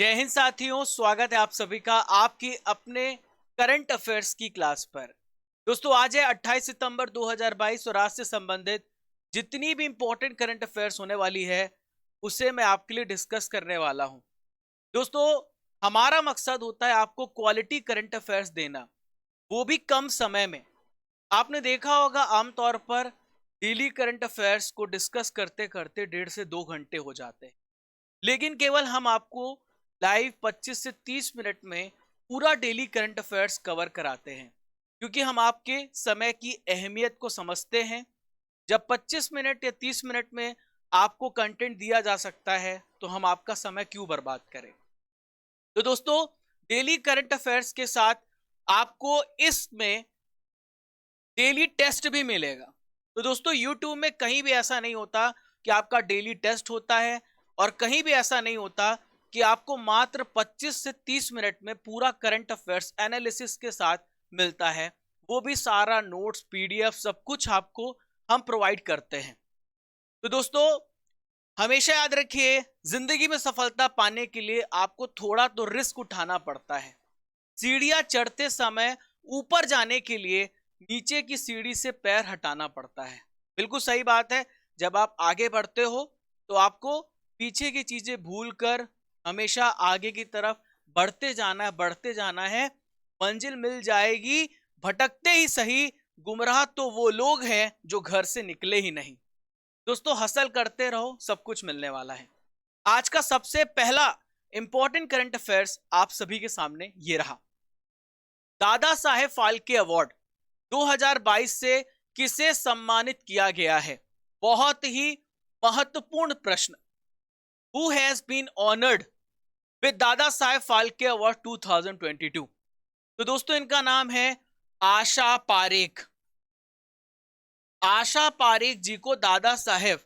जय हिंद साथियों, स्वागत है आप सभी का आपकी अपने करंट अफेयर्स की क्लास पर। दोस्तों, आज है 28 सितंबर 2022 और आज से संबंधित जितनी भी इंपॉर्टेंट करंट अफेयर्स होने वाली है उसे मैं आपके लिए डिस्कस करने वाला हूं। दोस्तों, हमारा मकसद होता है आपको क्वालिटी करंट अफेयर्स देना, वो भी कम समय में। आपने देखा होगा आमतौर पर डेली करंट अफेयर्स को डिस्कस करते करते 1.5 से 2 घंटे हो जाते हैं, लेकिन केवल हम आपको लाइव 25 से 30 मिनट में पूरा डेली करंट अफेयर्स कवर कराते हैं, क्योंकि हम आपके समय की अहमियत को समझते हैं। जब 25 मिनट या 30 मिनट में आपको कंटेंट दिया जा सकता है तो हम आपका समय क्यों बर्बाद करें। तो दोस्तों, डेली करंट अफेयर्स के साथ आपको इसमें डेली टेस्ट भी मिलेगा। तो दोस्तों, यूट्यूब में कहीं भी ऐसा नहीं होता कि आपका डेली टेस्ट होता है, और कहीं भी ऐसा नहीं होता कि आपको मात्र 25 से 30 मिनट में पूरा करंट अफेयर्स एनालिसिस के साथ मिलता है, वो भी सारा नोट्स पीडीएफ सब कुछ आपको हम प्रोवाइड करते हैं। तो दोस्तों, हमेशा याद रखिए, जिंदगी में सफलता पाने के लिए आपको थोड़ा तो रिस्क उठाना पड़ता है। सीढ़ियां चढ़ते समय ऊपर जाने के लिए नीचे की सीढ़ी से पैर हटाना पड़ता है। बिल्कुल सही बात है। जब आप आगे बढ़ते हो तो आपको पीछे की चीजें भूलकर हमेशा आगे की तरफ बढ़ते जाना है। मंजिल मिल जाएगी, भटकते ही सही, गुमराह तो वो लोग हैं जो घर से निकले ही नहीं। दोस्तों, हसल करते रहो, सब कुछ मिलने वाला है। आज का सबसे पहला इंपॉर्टेंट करंट अफेयर्स आप सभी के सामने ये रहा। दादा साहेब फाल्के अवार्ड 2022 से किसे सम्मानित किया गया है? बहुत ही महत्वपूर्ण प्रश्न। Who has been honored with Dada Saheb Phalke award 2022? तो दोस्तों, इनका नाम है आशा पारेख। आशा पारेख जी को दादा साहेब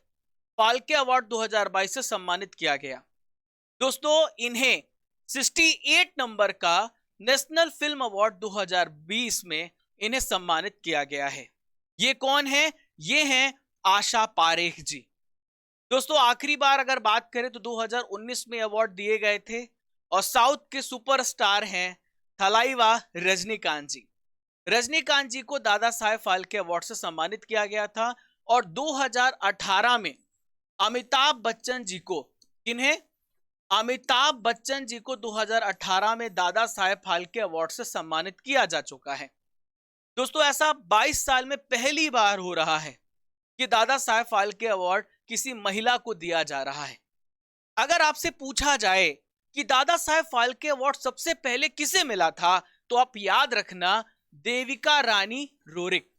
फाल्के अवार्ड 2022 से सम्मानित किया गया। दोस्तों, इन्हें 68 नंबर का नेशनल फिल्म अवार्ड 2020 में इन्हें सम्मानित किया गया है। ये कौन है? ये हैं आशा पारेख जी। दोस्तों, आखिरी बार अगर बात करें तो 2019 में अवार्ड दिए गए थे, और साउथ के सुपरस्टार हैं थलाइवा रजनीकांत जी। रजनीकांत जी को दादा साहेब फाल्के अवार्ड से सम्मानित किया गया था। और 2018 में अमिताभ बच्चन जी को, किन्हें? अमिताभ बच्चन जी को 2018 में दादा साहेब फाल्के अवार्ड से सम्मानित किया जा चुका है। दोस्तों, ऐसा 22 साल में पहली बार हो रहा है कि दादा साहेब फाल्के अवार्ड किसी महिला को दिया जा रहा है। अगर आपसे पूछा जाए कि दादा साहेब फाल्के अवार्ड सबसे पहले किसे मिला था, तो आप याद रखना, देविका रानी रोरिक।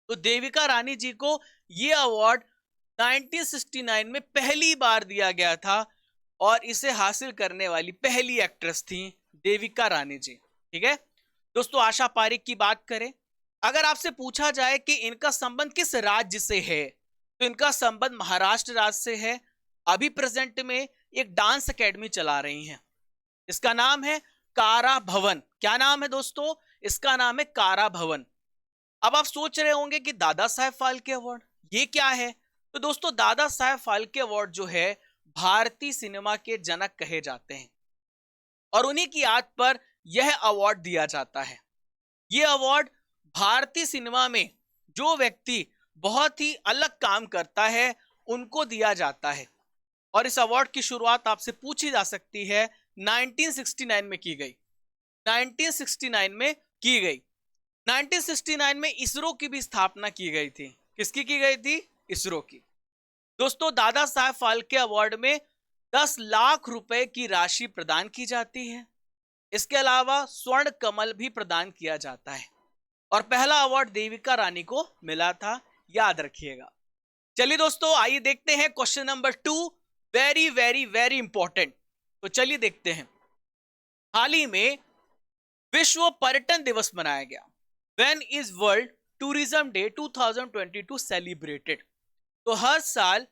तो देविका रानी जी को यह अवार्ड 1969 में पहली बार दिया गया था, और इसे हासिल करने वाली पहली एक्ट्रेस थी देविका रानी जी। ठीक है दोस्तों, आशा पारेख की बात करें, अगर आपसे पूछा जाए कि इनका संबंध किस राज्य से है, तो इनका संबंध महाराष्ट्र राज्य से है। अभी प्रेजेंट में एक डांस एकेडमी चला रही हैं, इसका नाम है कारा भवन। क्या नाम है दोस्तों? इसका नाम है कारा भवन। अब आप सोच रहे होंगे कि दादा साहेब फाल्के अवार्ड ये क्या है? तो दोस्तों, दादा साहेब फाल्के अवार्ड जो है भारतीय सिनेमा के जनक कहे जाते हैं, और उन्हीं की याद पर यह अवार्ड दिया जाता है। यह अवार्ड भारतीय सिनेमा में जो व्यक्ति बहुत ही अलग काम करता है उनको दिया जाता है, और इस अवार्ड की शुरुआत आपसे पूछी जा सकती है 1969 में की गई। 1969 में की गई। 1969 में इसरो की भी स्थापना की गई थी। किसकी की गई थी? इसरो की। दोस्तों, दादा साहेब फाल्के अवार्ड में 10 लाख रुपए की राशि प्रदान की जाती है। इसके अलावा स्वर्ण कमल भी प्रदान किया जाता है, और पहला अवार्ड देविका रानी को मिला था, याद रखिएगा। चलिए दोस्तों, आइए देखते हैं question number 2, very very very important. तो चलिए देखते हैं। हाल ही में विश्व पर्यटन दिवस मनाया गया। When is world tourism day 2022 celebrated? तो हर साल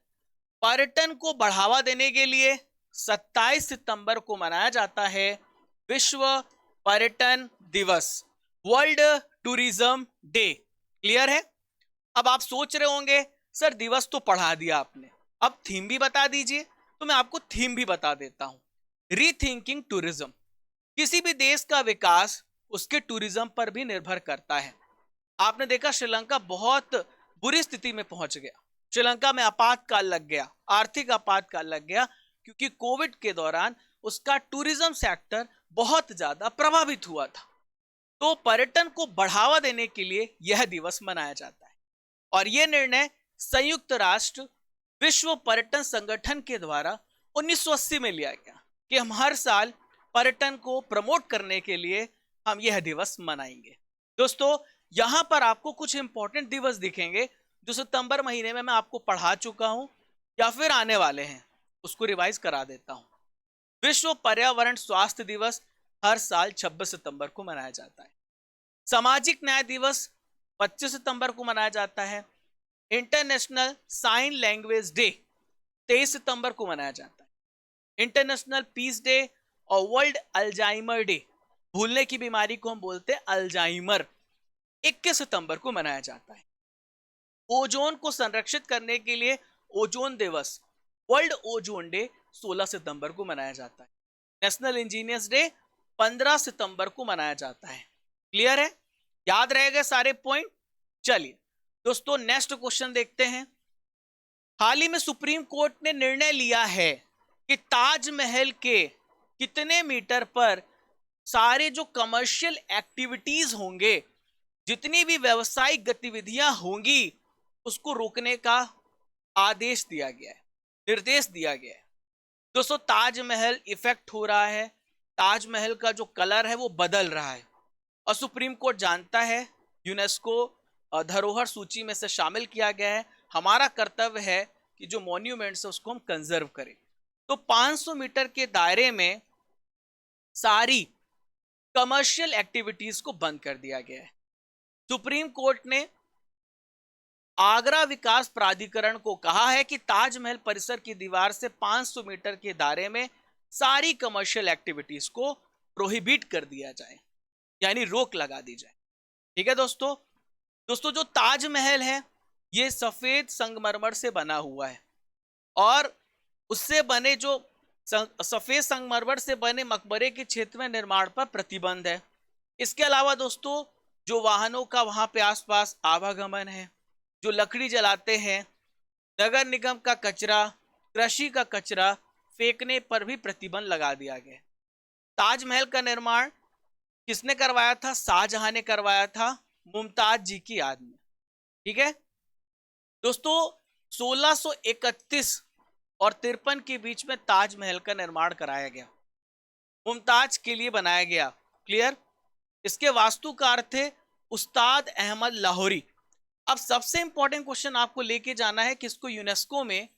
पर्यटन को बढ़ावा देने के लिए 27 सितंबर को मनाया जाता है विश्व पर्यटन दिवस, वर्ल्ड टूरिज्म डे। क्लियर है? अब आप सोच रहे होंगे, सर दिवस तो पढ़ा दिया आपने, अब थीम भी बता दीजिए। तो मैं आपको थीम भी बता देता हूं। Rethinking tourism. किसी भी देश का विकास उसके टूरिज्म पर भी निर्भर करता है। आपने देखा श्रीलंका बहुत बुरी स्थिति में पहुंच गया, श्रीलंका में आपातकाल लग गया, आर्थिक आपातकाल लग गया, क्योंकि कोविड के दौरान उसका टूरिज्म सेक्टर बहुत ज्यादा प्रभावित हुआ था। तो पर्यटन को बढ़ावा देने के लिए यह दिवस मनाया जाता है और यह निर्णय संयुक्त राष्ट्र विश्व पर्यटन संगठन के द्वारा 1980 में लिया गया कि हम हर साल पर्यटन को प्रमोट करने के लिए हम यह दिवस मनाएंगे। दोस्तों, यहां पर आपको कुछ इंपॉर्टेंट दिवस दिखेंगे जो सितंबर महीने में मैं आपको पढ़ा चुका हूं या फिर आने वाले हैं, उसको रिवाइज करा देता हूं। विश्व पर्यावरण स्वास्थ्य दिवस हर साल 26 सितंबर को मनाया जाता है। सामाजिक न्याय दिवस 25 सितंबर को मनाया जाता है। इंटरनेशनल साइन लैंग्वेज डे 23 सितंबर को मनाया जाता है। इंटरनेशनल पीस डे और वर्ल्ड अल्जाइमर डे, भूलने की बीमारी को हम बोलते हैं अल्जाइमर, 21 सितंबर को मनाया जाता है। ओजोन को संरक्षित करने के लिए ओजोन दिवस वर्ल्ड ओजोन डे 16 सितंबर को मनाया जाता है। नेशनल इंजीनियर्स डे 15 सितंबर को मनाया जाता है। क्लियर है? याद रहेगा सारे पॉइंट? चलिए दोस्तों, नेक्स्ट क्वेश्चन देखते हैं। हाल ही में सुप्रीम कोर्ट ने निर्णय लिया है कि ताजमहल के कितने मीटर पर सारे जो कमर्शियल एक्टिविटीज होंगे, जितनी भी व्यावसायिक गतिविधियां होंगी, उसको रोकने का आदेश दिया गया है, निर्देश दिया गया है। दोस्तों, ताजमहल इफेक्ट हो रहा है, ताजमहल का जो कलर है वो बदल रहा है और सुप्रीम कोर्ट जानता है यूनेस्को धरोहर सूची में से शामिल किया गया है। हमारा कर्तव्य है कि जो मॉन्यूमेंट्स है उसको हम कंजर्व करें। तो 500 मीटर के दायरे में सारी कमर्शियल एक्टिविटीज को बंद कर दिया गया है। सुप्रीम कोर्ट ने आगरा विकास प्राधिकरण को कहा है कि ताजमहल परिसर की दीवार से 500 मीटर के दायरे में सारी कमर्शियल एक्टिविटीज को प्रोहिबिट कर दिया जाए, यानी रोक लगा दी जाए। ठीक है दोस्तों, जो ताजमहल है ये सफेद संगमरमर से बना हुआ है और उससे बने जो सफेद संगमरमर से बने मकबरे के क्षेत्र में निर्माण पर प्रतिबंध है। इसके अलावा दोस्तों, जो वाहनों का वहां पे आसपास आवागमन है, जो लकड़ी जलाते हैं, नगर निगम का कचरा, कृषि का कचरा फेंकने पर भी प्रतिबंध लगा दिया गया। ताजमहल का निर्माण किसने करवाया था? शाहजहां ने करवाया था, मुमताज जी की याद में। ठीक है दोस्तों, 1631 और 53 के बीच में ताजमहल का निर्माण कराया गया, मुमताज के लिए बनाया गया। क्लियर? इसके वास्तुकार थे उस्ताद अहमद लाहौरी। अब सबसे इंपॉर्टेंट क्वेश्चन आपको लेके जाना है कि इसको यूनेस्को में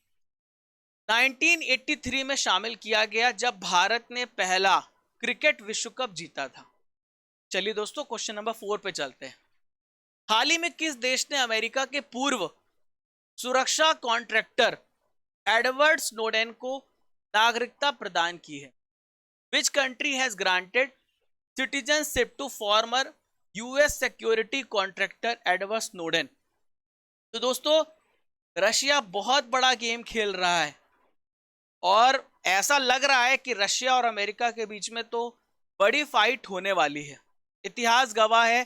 1983 में शामिल किया गया, जब भारत ने पहला क्रिकेट विश्व कप जीता था। चलिए दोस्तों, क्वेश्चन नंबर 4 पे चलते हैं। हाल ही में किस देश ने अमेरिका के पूर्व सुरक्षा कॉन्ट्रैक्टर एडवर्ड स्नोडेन को नागरिकता प्रदान की है? Which country has granted citizenship to former US security contractor Edward Snowden? तो दोस्तों, रशिया बहुत बड़ा गेम खेल रहा है और ऐसा लग रहा है कि रशिया और अमेरिका के बीच में तो बड़ी फाइट होने वाली है। इतिहास गवाह है,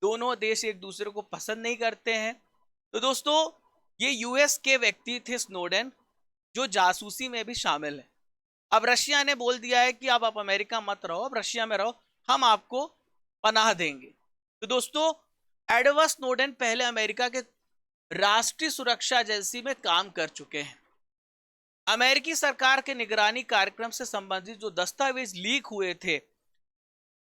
दोनों देश एक दूसरे को पसंद नहीं करते हैं। तो दोस्तों, ये यूएस के व्यक्ति थे स्नोडेन, जो जासूसी में भी शामिल है। अब रशिया ने बोल दिया है कि अब आप अमेरिका मत रहो, अब रशिया में रहो, हम आपको पनाह देंगे। तो दोस्तों, एडवर्ड स्नोडेन पहले अमेरिका के राष्ट्रीय सुरक्षा एजेंसी में काम कर चुके हैं। अमेरिकी सरकार के निगरानी कार्यक्रम से संबंधित जो दस्तावेज लीक हुए थे,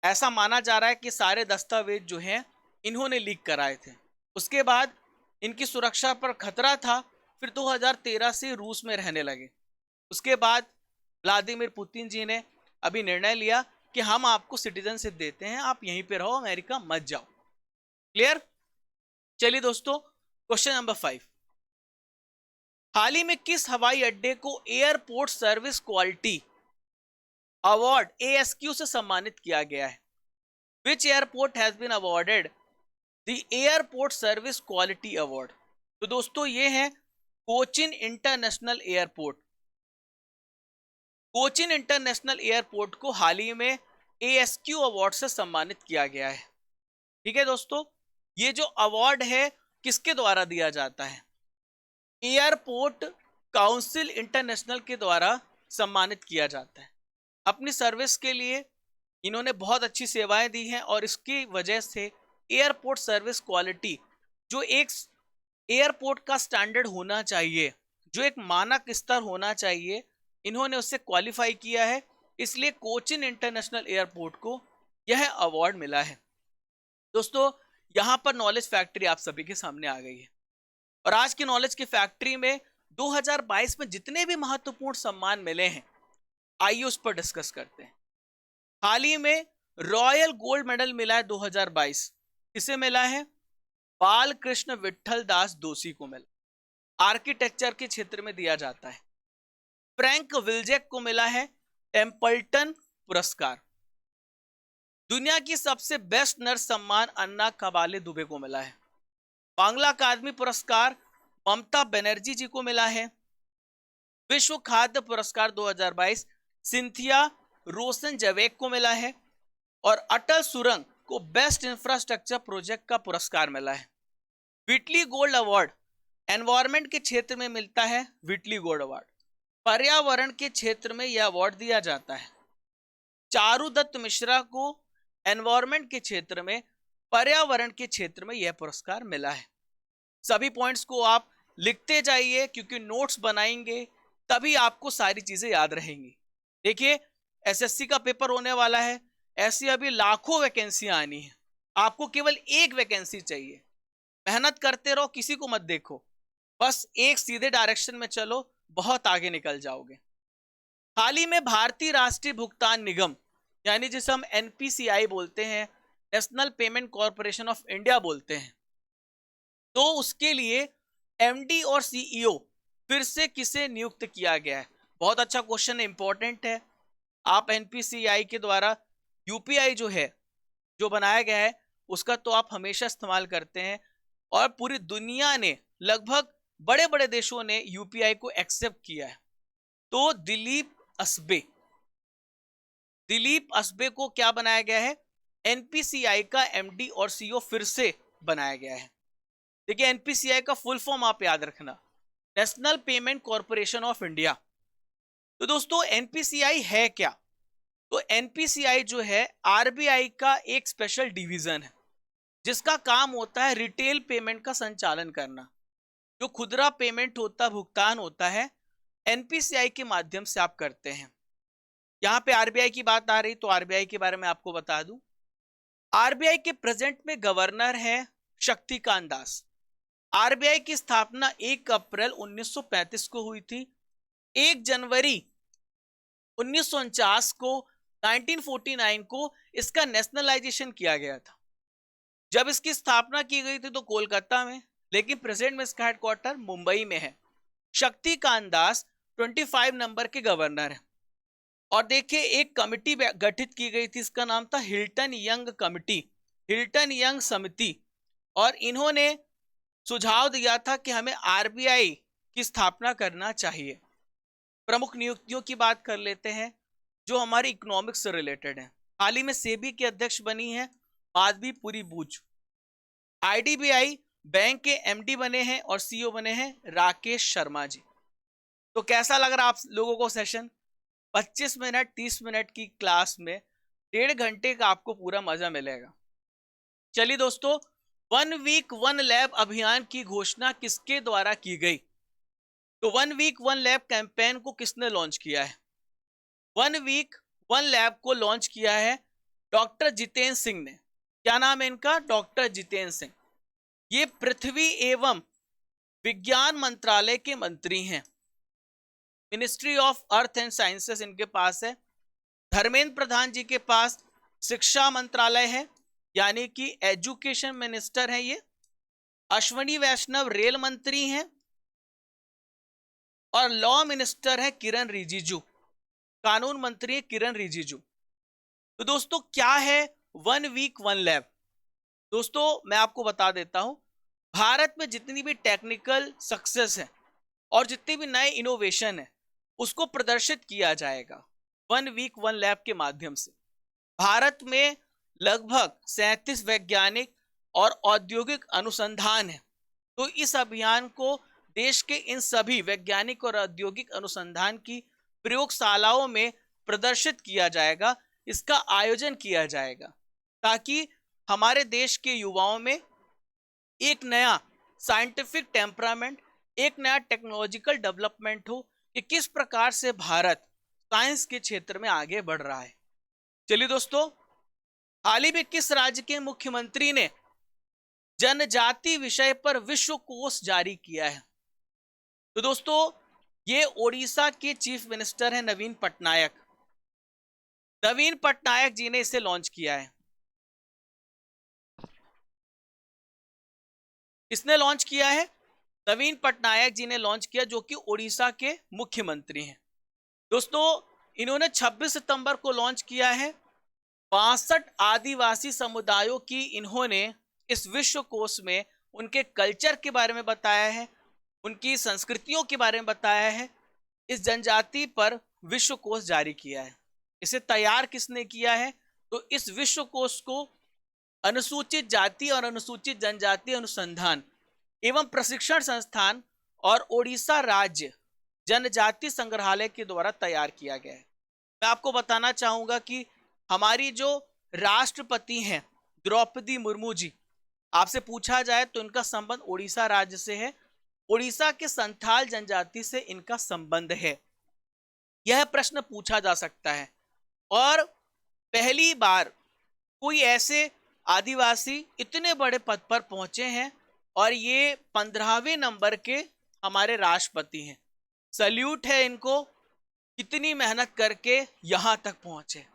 ऐसा माना जा रहा है कि सारे दस्तावेज जो हैं इन्होंने लीक कराए थे। उसके बाद इनकी सुरक्षा पर खतरा था, फिर 2013 से रूस में रहने लगे। उसके बाद व्लादिमीर पुतिन जी ने अभी निर्णय लिया कि हम आपको सिटीजनशिप देते हैं, आप यहीं पे रहो, अमेरिका मत जाओ। क्लियर? चलिए दोस्तों, क्वेश्चन नंबर 5। हाल ही में किस हवाई अड्डे को airport service quality award ASQ से सम्मानित किया गया है? Which airport has been awarded the airport service quality award? तो दोस्तों, ये है Cochin international airport. Cochin international airport को हाल ही में ASQ अवार्ड से सम्मानित किया गया है। ठीक है दोस्तों, ये जो अवार्ड है किसके द्वारा दिया जाता है? एयरपोर्ट काउंसिल इंटरनेशनल के द्वारा सम्मानित किया जाता है। अपनी सर्विस के लिए इन्होंने बहुत अच्छी सेवाएं दी हैं और इसकी वजह से एयरपोर्ट सर्विस क्वालिटी, जो एक एयरपोर्ट का स्टैंडर्ड होना चाहिए, जो एक मानक स्तर होना चाहिए, इन्होंने उससे क्वालिफाई किया है। इसलिए कोचिन इंटरनेशनल एयरपोर्ट को यह अवार्ड मिला है। दोस्तों, यहां पर नॉलेज फैक्ट्री आप सभी के सामने आ गई है और आज की नॉलेज की फैक्ट्री में 2022 में जितने भी महत्वपूर्ण सम्मान मिले हैं, आइए उस पर डिस्कस करते हैं। हाल ही में रॉयल गोल्ड मेडल मिला है 2022। किसे मिला है? बालकृष्ण विट्ठल दास दोषी को मिला, आर्किटेक्चर के क्षेत्र में दिया जाता है। फ्रैंक विल्जेक को मिला है टेम्पल्टन पुरस्कार। दुनिया की सबसे बेस्ट नर्स सम्मान अन्ना कबाले दुबे को मिला है। बांग्ला अकादमी पुरस्कार ममता बनर्जी जी को मिला है। विश्व खाद्य पुरस्कार 2022 सिंथिया रोशन जवेक को मिला है और अटल सुरंग को बेस्ट इंफ्रास्ट्रक्चर प्रोजेक्ट का पुरस्कार मिला है। व्हिटली गोल्ड अवार्ड एनवायरमेंट के क्षेत्र में मिलता है। व्हिटली गोल्ड अवार्ड पर्यावरण के क्षेत्र में यह अवार्ड दिया जाता है। चारुदत्त मिश्रा को एनवायरमेंट के क्षेत्र में, पर्यावरण के क्षेत्र में यह पुरस्कार मिला है। सभी पॉइंट्स को आप लिखते जाइए क्योंकि नोट्स बनाएंगे तभी आपको सारी चीजें याद रहेंगी। देखिए, एसएससी का पेपर होने वाला है, ऐसी अभी लाखों वैकेंसी आनी है, आपको केवल एक वैकेंसी चाहिए। मेहनत करते रहो, किसी को मत देखो, बस एक सीधे डायरेक्शन में चलो, बहुत आगे निकल जाओगे। हाल ही में भारतीय राष्ट्रीय भुगतान निगम, यानी जिसे हम NPCI बोलते हैं, national payment corporation of India बोलते हैं, तो उसके लिए MD और CEO फिर से किसे नियुक्त किया गया है? बहुत अच्छा क्वेश्चन है, इंपॉर्टेंट है। आप NPCI के द्वारा UPI जो है, जो बनाया गया है, उसका तो आप हमेशा इस्तेमाल करते हैं और पूरी दुनिया ने, लगभग बड़े बड़े देशों ने UPI को एक्सेप्ट किया है। तो दिलीप असबे को क्या बनाया गया है? NPCI का MD और CEO फिर से बनाया गया है। देखिए, NPCI का फुल फॉर्म आप याद रखना, national payment corporation of India. तो दोस्तों, NPCI है क्या? तो NPCI जो है RBI का एक स्पेशल डिवीजन है जिसका काम होता है रिटेल पेमेंट का संचालन करना। जो खुदरा पेमेंट होता, भुगतान होता है, NPCI के माध्यम से आप करते हैं। यहां पे RBI की बात आ रही तो RBI के बारे में आपको बता दूं। RBI के प्रेजेंट में गवर्नर है शक्तिकांत दास। RBI की स्थापना 1 अप्रैल 1935 को हुई थी। 1 जनवरी 1949 को 1949 को इसका नेशनलाइजेशन किया गया था। जब इसकी स्थापना की गई थी तो कोलकाता में, लेकिन प्रेजेंट में इसका हेडक्वार्टर मुंबई में है। शक्तिकांत दास 25 नंबर के गवर्नर है। और देखिए, एक कमिटी गठित की गई थी, इसका नाम था Hilton young committee, Hilton young समिति, और इन्होंने सुझाव दिया था कि हमें RBI की स्थापना करना चाहिए। प्रमुख नियुक्तियों की बात कर लेते हैं जो हमारी इकोनॉमिक्स से रिलेटेड है। हाल ही में सेबी के अध्यक्ष बनी है माधवी पुरी बूच। IDBI बैंक के MD बने हैं और CEO बने हैं राकेश शर्मा जी। तो कैसा लग रहा आप लोगों को सेशन? 25 मिनट 30 मिनट की क्लास में 1.5 घंटे का आपको पूरा मजा मिलेगा। चलिए दोस्तों, 1 वीक 1 लैब अभियान की घोषणा किसके द्वारा की गई? तो 1 वीक 1 लैब कैंपेन को किसने लॉन्च किया है? 1 वीक 1 लैब को लॉन्च किया है डॉक्टर जितेंद्र सिंह ने। क्या नाम है इनका? डॉक्टर जितेंद्र सिंह। ये पृथ्वी एवं विज्ञान मंत्रालय के मंत्री हैं। Ministry of earth and sciences इनके पास है। धर्मेंद्र प्रधान जी के पास शिक्षा मंत्रालय है, यानी कि एजुकेशन मिनिस्टर है ये। अश्वनी वैष्णव रेल मंत्री हैं और लॉ मिनिस्टर है किरण रिजिजू, कानून मंत्री है किरण रिजिजू। तो दोस्तों, क्या है 1 वीक 1 लैब? दोस्तों, मैं आपको बता देता हूं, भारत में जितनी भी टेक्निकल सक्सेस है और जितने भी नए इनोवेशन है, उसको प्रदर्शित किया जाएगा 1 वीक 1 लैब के माध्यम से। भारत में लगभग 37 वैज्ञानिक और औद्योगिक अनुसंधान है। तो इस अभियान को देश के इन सभी वैज्ञानिक और औद्योगिक अनुसंधान की प्रयोगशालाओं में प्रदर्शित किया जाएगा, इसका आयोजन किया जाएगा, ताकि हमारे देश के युवाओं में एक नया साइंटिफिक टेम्परामेंट, एक नया टेक्नोलॉजिकल डेवलपमेंट हो कि किस प्रकार से भारत साइंस के क्षेत्र में आगे बढ़ रहा है। चलिए दोस्तों, हाल ही में किस राज्य के मुख्यमंत्री ने जनजाति विषय पर विश्व कोश जारी किया है? तो दोस्तों, ये ओडिशा के चीफ मिनिस्टर हैं नवीन पटनायक। नवीन पटनायक जी ने इसे लॉन्च किया है। किसने लॉन्च किया है? नवीन पटनायक जी ने लॉन्च किया, जो कि ओडिशा के मुख्यमंत्री हैं। दोस्तों, इन्होंने 26 सितंबर को लॉन्च किया है। 62 आदिवासी समुदायों की इन्होंने इस विश्व कोश में उनके कल्चर के बारे में बताया है, उनकी संस्कृतियों के बारे में बताया है। इस जनजाति पर विश्व कोश जारी किया है। इसे तैयार किसने किया है? तो इस विश्व कोश को अनुसूचित जाति और अनुसूचित जनजाति अनुसंधान एवं प्रशिक्षण संस्थान और ओडिशा राज्य जनजाति संग्रहालय के द्वारा तैयार किया गया है। मैं आपको बताना चाहूंगा कि हमारी जो राष्ट्रपति हैं द्रौपदी मुर्मू जी, आपसे पूछा जाए तो इनका संबंध ओडिशा राज्य से है। ओडिशा के संथाल जनजाति से इनका संबंध है, यह प्रश्न पूछा जा सकता है। और पहली बार कोई ऐसे आदिवासी इतने बड़े पद पर पहुंचे हैं, और ये 15वें नंबर के हमारे राष्ट्रपति हैं। सल्यूट है इनको, कितनी मेहनत करके यहां तक पहुंचे।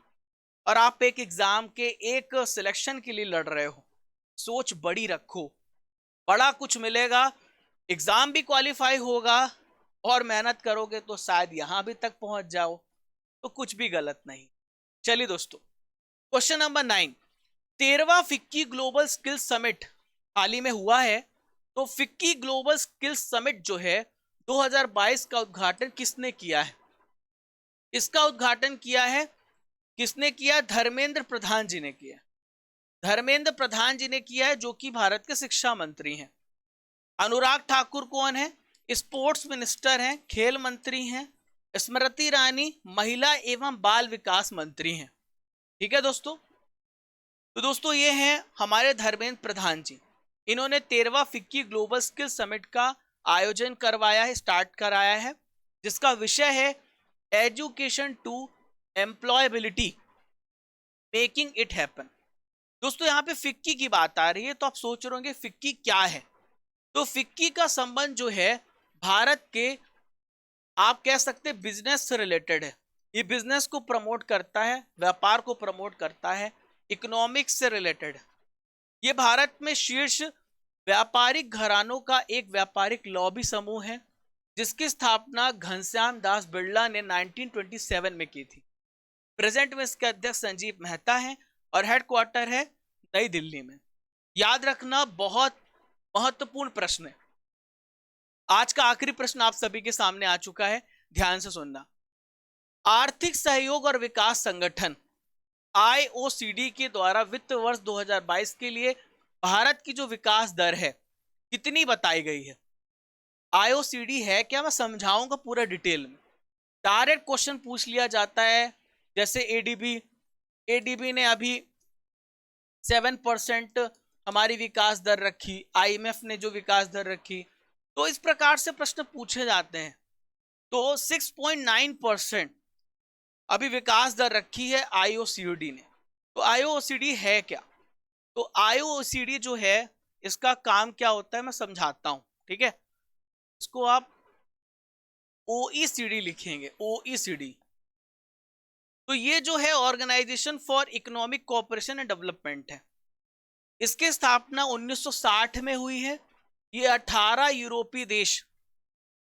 और आप एक एग्जाम के एक सिलेक्शन के लिए लड़ रहे हो, सोच बड़ी रखो, बड़ा कुछ मिलेगा। एग्जाम भी क्वालिफाई होगा और मेहनत करोगे तो शायद यहां भी तक पहुंच जाओ, तो कुछ भी गलत नहीं। चलिए दोस्तों, क्वेश्चन नंबर 9, 13वां फिक्की ग्लोबल स्किल्स समिट हाल ही में हुआ है। तो फिक्की ग्लोबल स्किल्स समिट जो है 2022 का उद्घाटन किसने किया है? इसका उद्घाटन किया है, किसने किया? धर्मेंद्र प्रधान जी ने किया। धर्मेंद्र प्रधान जी ने किया है, जो कि भारत के शिक्षा मंत्री हैं। अनुराग ठाकुर कौन है? स्पोर्ट्स मिनिस्टर हैं, खेल मंत्री हैं। स्मृति ईरानी महिला एवं बाल विकास मंत्री हैं। ठीक है दोस्तों। तो दोस्तों, ये हैं हमारे धर्मेंद्र प्रधान जी। इन्होंने 13वां फिक्की ग्लोबल स्किल समिट का आयोजन करवाया है, स्टार्ट कराया है, जिसका विषय है education to employability, making it happen. दोस्तों, यहाँ पे फिक्की की बात आ रही है, तो आप सोच रहे होंगे फिक्की क्या है। तो फिक्की का संबंध जो है भारत के, आप कह सकते हैं, बिजनेस से रिलेटेड है। ये बिजनेस को प्रमोट करता है, व्यापार को प्रमोट करता है, इकोनॉमिक्स से रिलेटेड है। ये भारत में शीर्ष व्यापारिक घरानों का एक व्यापारिक लॉबी समूह है, जिसकी स्थापना घनश्याम दास बिरला ने 1927 में की थी। प्रेजेंट में इसके अध्यक्ष संजीव मेहता हैं और हेडक्वार्टर है नई दिल्ली में। याद रखना, बहुत महत्वपूर्ण प्रश्न है। आज का आखिरी प्रश्न आप सभी के सामने आ चुका है, ध्यान से सुनना। आर्थिक सहयोग और विकास संगठन IOCD के द्वारा वित्त वर्ष 2022 के लिए भारत की जो विकास दर है कितनी बताई गई है? IOCD है क्या, मैं समझाऊंगा पूरा डिटेल में। डायरेक्ट क्वेश्चन पूछ लिया जाता है, जैसे ADB ने अभी 7% हमारी विकास दर रखी, IMF ने जो विकास दर रखी, तो इस प्रकार से प्रश्न पूछे जाते हैं। तो 6.9% अभी विकास दर रखी है IOCD ने। तो IOCD है क्या? तो IOCD जो है, इसका काम क्या होता है मैं समझाता हूं, ठीक है। इसको आप OECD लिखेंगे, OECD। तो ये जो है organisation for economic cooperation and development है। इसकी स्थापना 1960 में हुई है। ये 18 यूरोपीय देश,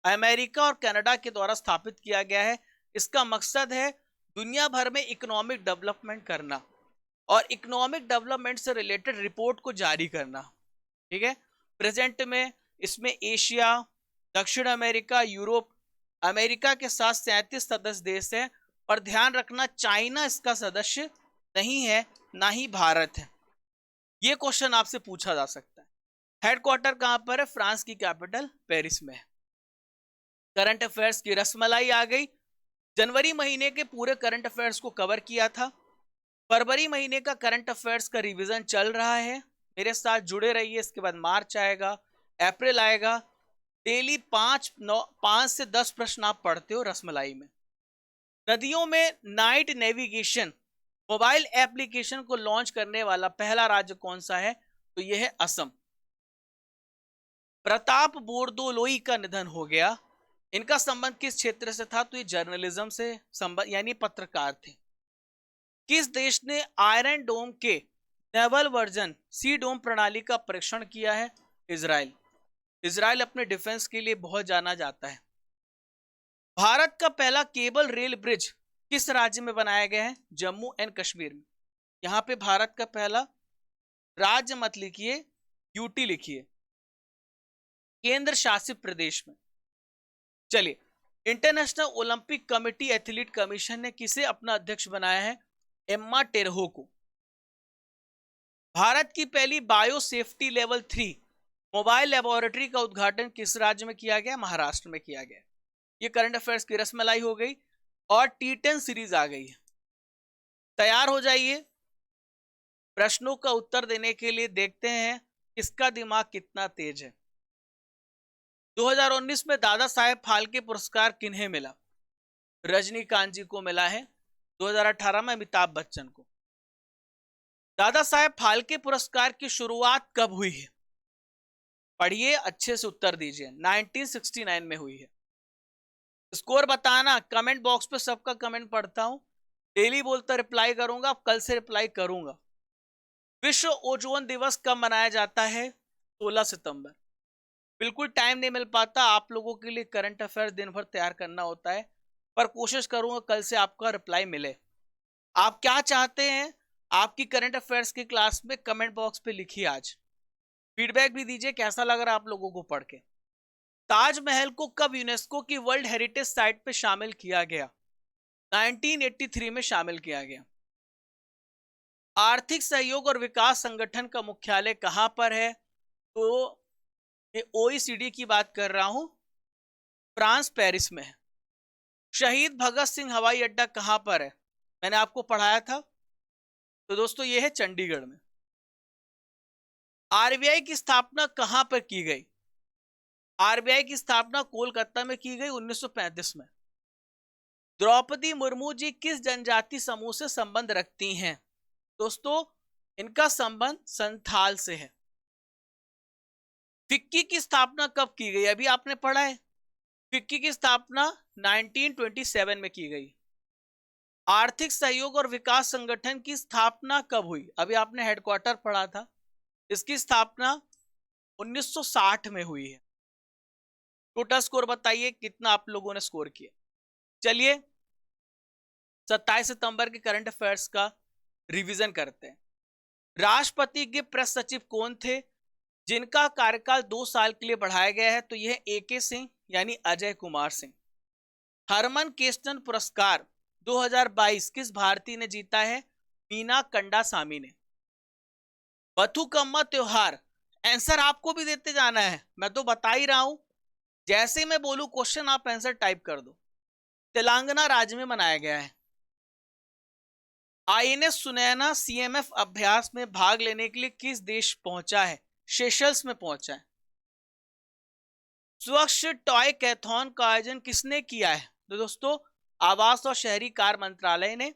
अमेरिका और कनाडा के द्वारा स्थापित किया गया है। इसका मकसद है दुनिया भर में इकोनॉमिक डेवलपमेंट करना और इकोनॉमिक डेवलपमेंट से रिलेटेड रिपोर्ट को जारी करना, ठीक है। प्रेजेंट में इसमें एशिया, दक्षिण अमेरिका, यूरोप अमेरिका के साथ 37 सदस्य देश है, और ध्यान रखना चाइना इसका सदस्य नहीं है, ना ही भारत है। ये क्वेश्चन आपसे पूछा जा सकता है। हेडक्वार्टर कहां पर है? फ्रांस की कैपिटल पेरिस में है। करंट अफेयर्स की रसमलाई आ गई। जनवरी महीने के पूरे करंट अफेयर्स को कवर किया था। फरवरी महीने का करंट अफेयर्स का रिवीजन चल रहा है, मेरे साथ जुड़े रहिए। इसके बाद मार्च आएगा, अप्रैल आएगा। डेली 5 से 10 प्रश्न आप पढ़ते हो रसमलाई में। नदियों में नाइट नेविगेशन मोबाइल एप्लीकेशन को लॉन्च करने वाला पहला राज्य कौन सा है? तो यह है असम। प्रताप बोरदोलोई का निधन हो गया। इनका संबंध किस क्षेत्र से था? तो ये जर्नलिज्म से संबंध, यानी पत्रकार थे। किस देश ने आयरन डोम के नेवल वर्जन सी डोम प्रणाली का परीक्षण किया है? इजराइल। इजराइल अपने डिफेंस के लिए बहुत जाना जाता है। भारत का पहला केबल रेल ब्रिज किस राज्य में बनाया गया है? जम्मू एंड कश्मीर में। यहां पे भारत का पहला राज्य मत लिखिए, यूटी लिखिए, केंद्र शासित प्रदेश में। चलिए, international Olympic committee athlete commission ने किसे अपना अध्यक्ष बनाया है? एम्मा टेरहो को। भारत की पहली bio safety level 3 mobile laboratory का उद्घाटन किस राज्य में किया गया? महाराष्ट्र में किया गया। ये करंट अफेयर्स की रसमलाई हो गई, और T10 सीरीज आ गई है। तैयार हो जाइए प्रश्नों का उत्तर देने के लिए। देखते हैं किसका दिमाग कितना तेज है। 2019 में दादा साहेब फाल्के पुरस्कार किन्हें मिला? रजनीकांत जी को मिला है। 2018 में अमिताभ बच्चन को। दादा साहेब फाल्के पुरस्कार की शुरुआत कब हुई है? पढ़िए, अच्छे से उत्तर दीजिए। 1969 में हुई है। स्कोर बताना, कमेंट बॉक्स पे सबका कमेंट पढ़ता हूं, डेली बोलता रिप्लाई करूंगा, अब कल से रिप्लाई करूंगा। विश्व ओजोन दिवस कब मनाया जाता है? 16 सितंबर। बिल्कुल टाइम नहीं मिल पाता आप लोगों के लिए, करंट अफेयर दिन भर तैयार करना होता है, पर कोशिश करूंगा कल से आपका रिप्लाई मिले। आप क्या चाहते हैं आपकी करंट अफेयर्स की क्लास में? कमेंट बॉक्स पे लिखिए। आज फीडबैक भी दीजिए कैसा लग रहा है आप लोगों को पढ़ के। ताजमहल को कब यूनेस्को की वर्ल्ड हेरिटेज साइट पे शामिल किया गया? 1983 में शामिल किया गया। आर्थिक सहयोग और विकास संगठन का मुख्यालय कहां पर है? तो ये OECD की बात कर रहा हूं, फ्रांस पेरिस में है। शहीद भगत सिंह हवाई अड्डा कहां पर है? मैंने आपको पढ़ाया था। तो दोस्तों ये है चंडीगढ़ में। RBI की स्थापना कहां पर की गई? RBI की स्थापना कोलकाता में की गई 1935 में। द्रौपदी मुर्मू जी किस जनजाति समूह से संबंध रखती हैं? दोस्तों इनका संबंध संथाल से है। फिक्की की स्थापना कब की गई? अभी आपने पढ़ा है। फिक्की की स्थापना 1927 में की गई। आर्थिक सहयोग और विकास संगठन की स्थापना कब हुई? अभी आपने हेडक्वार्टर पढ़ा था। इसकी स्थापना 1960 में हुई है। टोटल स्कोर बताइए कितना आप लोगों ने स्कोर किया। चलिए 27 सितंबर के करंट अफेयर्स का रिवीजन करते हैं। राष्ट्रपति के प्रेस सचिव कौन थे जिनका कार्यकाल 2 साल के लिए बढ़ाया गया है? तो यह AK सिंह यानी अजय कुमार सिंह। हरमन केस्टन पुरस्कार 2022 किस भारतीय ने जीता है? मीना कंडासामी ने। बथुकम्मा त्योहार, आंसर आपको भी देते जाना है, मैं तो बता ही रहा हूं। जैसे मैं बोलूं क्वेश्चन आप आंसर टाइप कर दो। तेलंगाना राज्य में मनाया गया है। INS सुनैना CMF अभ्यास में भाग लेने के लिए किस देश पहुंचा है? सेशल्स में पहुंचा है। स्वच्छ टॉय कैथॉन का आयोजन किसने किया है? तो दोस्तों आवास और शहरी कार्य मंत्रालय ने।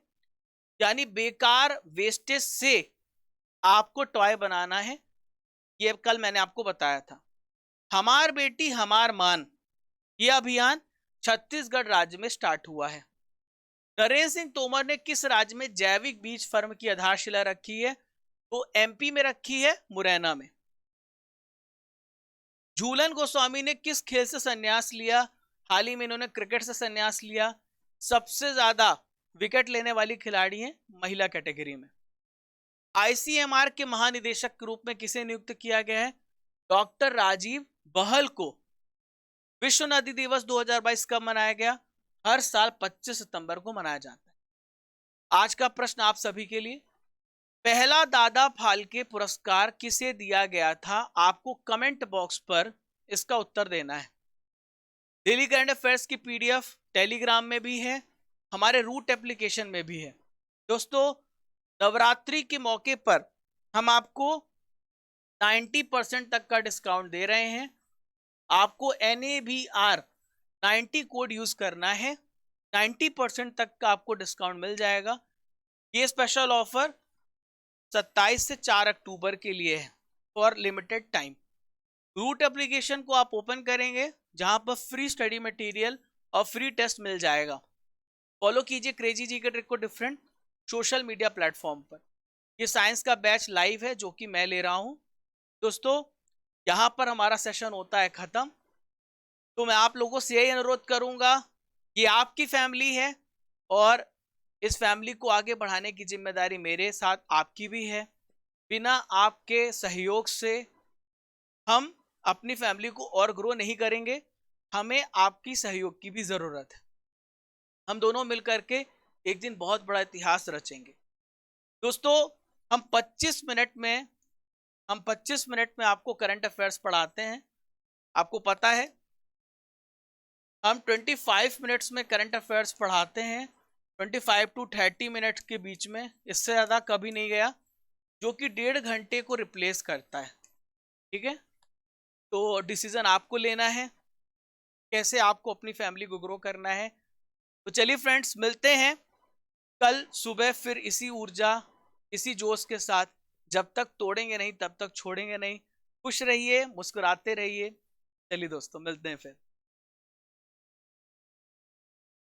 यानी बेकार वेस्टेज से आपको टॉय बनाना है, ये कल मैंने आपको बताया था। हमार बेटी हमार मान, यह अभियान छत्तीसगढ़ राज्य में स्टार्ट हुआ है। नरेंद्र सिंह तोमर ने किस राज्य में जैविक बीज फर्म की आधारशिला रखी है? तो MP में रखी है, मुरैना में। झूलन गोस्वामी ने किस खेल से संन्यास लिया? हाल ही में इन्होंने क्रिकेट से संन्यास लिया। सबसे ज्यादा विकेट लेने वाली खिलाड़ी हैं महिला कैटेगरी में। ICMR के महानिदेशक के रूप में किसे नियुक्त किया गया है? डॉक्टर राजीव बहल को विश्व नदी दिवस 2022 कब मनाया गया? हर साल 25 सितंबर को मनाया जाता है। आज का प्रश्न आप सभी के लिए, पहला दादा फाल्के पुरस्कार किसे दिया गया था? आपको कमेंट बॉक्स पर इसका उत्तर देना है। डेली करंट अफेयर्स की पीडीएफ टेलीग्राम में भी है, हमारे रूट एप्लीकेशन में भी है। दोस्तों, नवरात्रि के मौके पर हम आपको 90% तक का डिस्काउंट दे रहे हैं। आपको NABR 90 कोड यूज करना है, 90% तक का आपको डिस्काउंट मिल जाएगा। ये स्पेशल ऑफर 27 से 4 अक्टूबर के लिए है, for limited time. Root application को आप ओपन करेंगे, जहां पर फ्री स्टडी मटेरियल और फ्री टेस्ट मिल जाएगा। फॉलो कीजिए क्रेजी जी के ट्रिक को डिफरेंट सोशल मीडिया प्लेटफॉर्म पर। ये साइंस का बैच लाइव है जो कि मैं ले रहा हूं। दोस्तों, यहाँ पर हमारा सेशन होता है खत्म, तो मैं आप लोगों से यही अनुरोध करूंगा कि आपकी फैमिली है और इस फैमिली को आगे बढ़ाने की जिम्मेदारी मेरे साथ आपकी भी है। बिना आपके सहयोग से हम अपनी फैमिली को और ग्रो नहीं करेंगे, हमें आपकी सहयोग की भी जरूरत है। हम दोनों मिलकर के एक दिन बहुत बड़ा इतिहास रचेंगे। दोस्तों, हम 25 मिनट में आपको करंट अफेयर्स पढ़ाते हैं। आपको पता है, हम 25 मिनट्स में करंट अफेयर्स पढ़ाते हैं, 25 टू 30 मिनट के बीच में, इससे ज़्यादा कभी नहीं गया, जो कि 1.5 घंटे को रिप्लेस करता है। ठीक है, तो डिसीजन आपको लेना है, कैसे आपको अपनी फैमिली को ग्रो करना है। तो चलिए फ्रेंड्स, मिलते हैं कल सुबह फिर इसी ऊर्जा, इसी जोश के साथ। जब तक तोड़ेंगे नहीं तब तक छोड़ेंगे नहीं। खुश रहिए, मुस्कुराते रहिए। चलिए दोस्तों, मिलते हैं फिर।